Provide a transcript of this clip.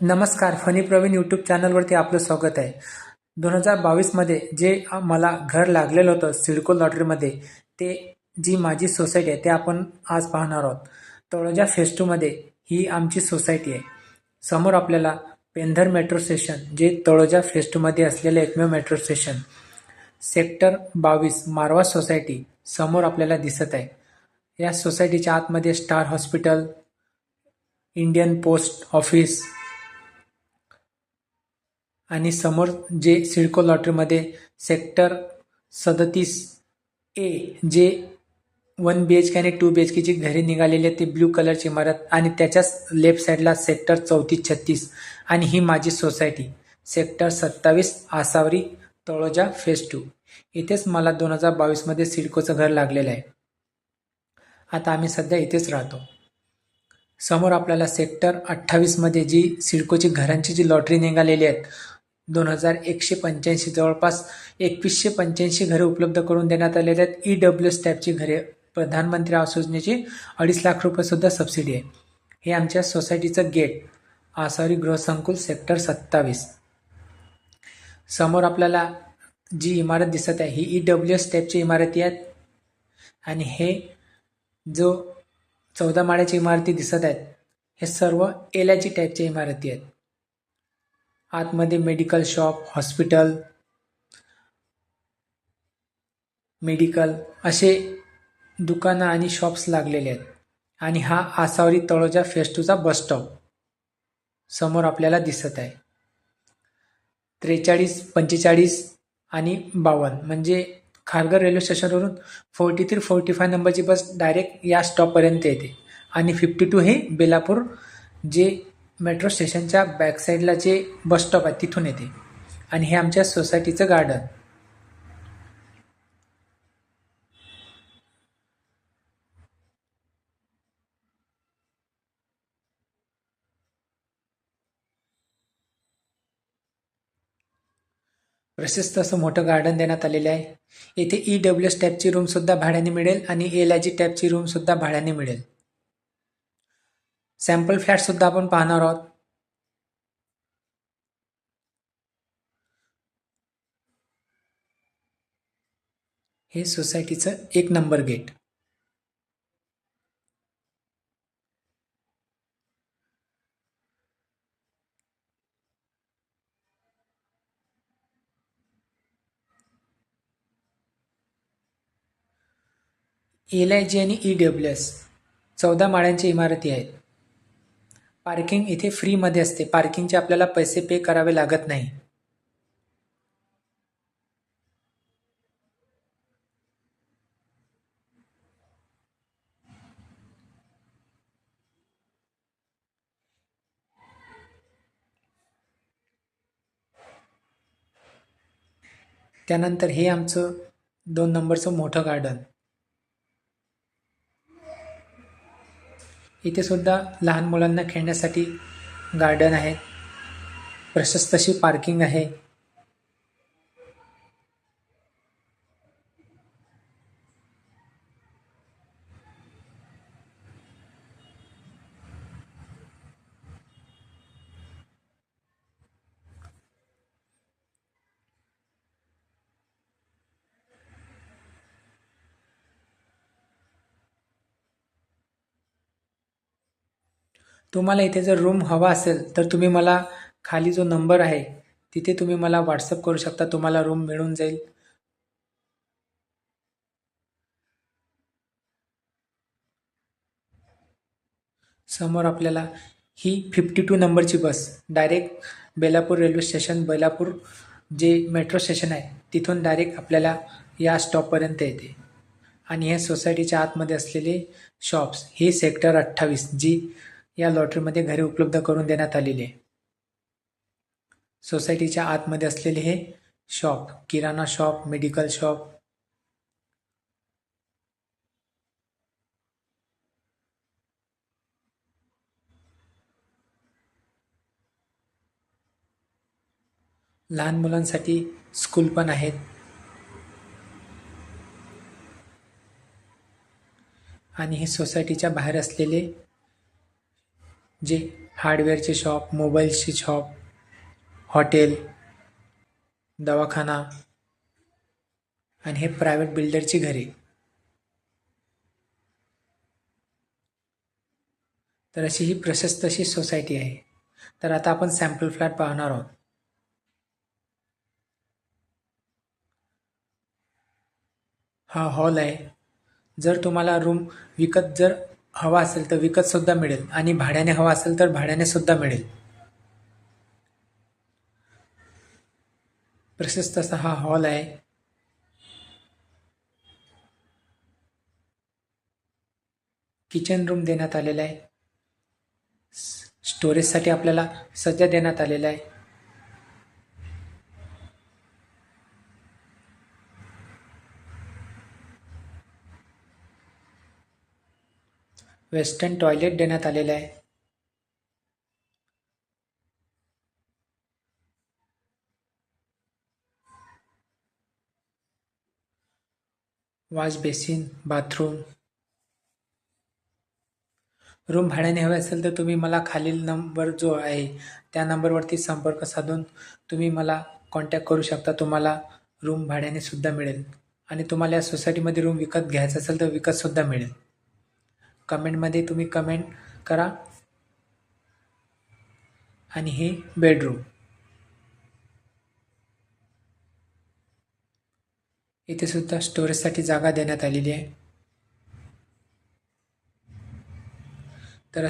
नमस्कार, funny Pravin YouTube चॅनलवरती आपलं स्वागत आहे. 2022मध्ये जे मला घर लागलेलं होतं सिडको लॉटरीमध्ये, ते जी माझी सोसायटी आहे ते आपण आज पाहणार आहोत. तळोजा फेज 2 मध्ये ही आमची सोसायटी आहे. समोर आपल्याला पेंधर मेट्रो स्टेशन, जे तळोजा फेज 2 मध्ये असलेले एकमेव मेट्रो स्टेशन, सेक्टर 22 मारवा सोसायटी समोर आपल्याला दिसत आहे. या सोसायटीच्या आतमध्ये star hospital, Indian post office आणि समोर जे सिडको लॉटरीमध्ये सेक्टर 37A, जे 1 BHK आणि 2 BHK ची घरे निघालेली आहेत, ती ब्ल्यू कलरची इमारत, आणि त्याच्याच लेफ्ट साईडला सेक्टर 3436 आणि ही माझी society sector 27 Asavari Taloja phase 2. इथेच मला 2022मध्ये सिडकोचं घर लागलेलं आहे. आता आम्ही सध्या इथेच राहतो. समोर आपल्याला सेक्टर 28 मध्ये जी सिडकोची घरांची जी लॉटरी निघालेली आहेत, 2185 जवळपास 2185 घरे उपलब्ध करून देण्यात आलेली आहेत. EWS टाईपची घरे, प्रधानमंत्री आवास योजनेची 2.5 लाख रुपये सुद्धा सबसिडी आहे. हे आमच्या सोसायटीचं गेट, आसावरी गृहसंकुल सेक्टर 27. समोर आपल्याला जी इमारत दिसत आहे ही EWS टाईपची इमारती आहेत, आणि हे जो 14 माळ्याची इमारती दिसत आहेत हे सर्व LIG टाईपच्या इमारती आहेत. आतमध्ये मेडिकल शॉप, हॉस्पिटल, मेडिकल असे दुकानं आणि शॉप्स लागलेले आहेत. आणि हा आसावरी तळोजा फेज 2 चा बस स्टॉप समोर आपल्याला दिसत आहे. 43, 45 आणि 52 म्हणजे खारघर रेल्वे स्टेशनवरून 43, 45 नंबरची बस डायरेक्ट या स्टॉपपर्यंत येते, आणि 52 हे बेलापूर जे मेट्रो स्टेशनच्या बॅकसाईडला जे बस स्टॉप आहे तिथून येते. आणि हे आमच्या सोसायटीचं गार्डन. प्रशस्त असं मोठं गार्डन देण्यात आलेले आहे. येथे EWS टाईपची रूम सुद्धा भाड्याने मिळेल आणि LIG टाईपची रूम सुद्धा भाड्याने मिळेल. सॅम्पल फ्लॅट सुद्धा आपण पाहणार आहोत. हे सोसायटीचं 1 नंबर गेट. LIG आणि EWS 14 माळ्यांची इमारती आहेत. पार्किंग इथे फ्रीमध्ये असते. पार्किंगचे आपल्याला पैसे पे करावे लागत नाही. त्यानंतर हे आमचं 2 नंबरचं मोठं गार्डन. इथे सुद्धा लहान मुलांना खेळण्यासाठी गार्डन आहे. प्रशस्त अशी पार्किंग आहे. तुम्हाला इथे जर रूम हवा असेल तर तुम्ही मला खाली जो नंबर आहे तिथे तुम्ही मला व्हॉट्सअप करू शकता. तुम्हाला रूम मिळून जाईल. समोर आपल्याला ही 52 नंबरची bus direct Belapur railway station, Belapur जे मेट्रो स्टेशन आहे तिथून डायरेक्ट आपल्याला या स्टॉपपर्यंत येते. आणि हे सोसायटीच्या आतमध्ये असलेले शॉप्स, हे सेक्टर 28 जी या लॉटरीमध्ये घरे उपलब्ध करून देण्यात आलेली आहे. सोसायटीच्या आतमध्ये असलेले हे शॉप, किराणा शॉप, मेडिकल शॉप, लहान मुलांसाठी स्कूल पण आहेत. आणि हे सोसायटीच्या बाहेर असलेले जे हार्डवेअरचे शॉप, मोबाईलचे शॉप, हॉटेल, दवाखाना आणि हे प्रायव्हेट बिल्डरची घरे. तर अशी ही प्रशस्त अशी सोसायटी आहे. तर आता आपण सॅम्पल फ्लॅट पाहणार आहोत. हा हॉल आहे. जर तुम्हाला रूम विकत जर हवा असेल तर विकत सुद्धा मिळेल आणि भाड्याने हवा असेल तर भाड्याने सुद्धा मिळेल. प्रशस्त असा हा हॉल आहे. किचन रूम देण्यात आलेला आहे. स्टोरेजसाठी आपल्याला सज्जा देण्यात आलेला आहे. वेस्टर्न टॉयलेट देण्यात आलेलं आहे. Wash basin, bathroom. रूम भाड्याने हवे असेल तर तुम्ही मला खालील नंबर जो आहे त्या नंबरवरती संपर्क साधून तुम्ही मला कॉन्टॅक्ट करू शकता. तुम्हाला रूम भाड्याने सुद्धा मिळेल आणि तुम्हाला या सोसायटीमध्ये रूम विकत घ्यायचा असेल तर विकत सुद्धा मिळेल. कमेंटमध्ये तुम्ही कमेंट करा. आणि हे बेडरूम. इथे सुद्धा स्टोरेजसाठी जागा देण्यात आलेली आहे. तर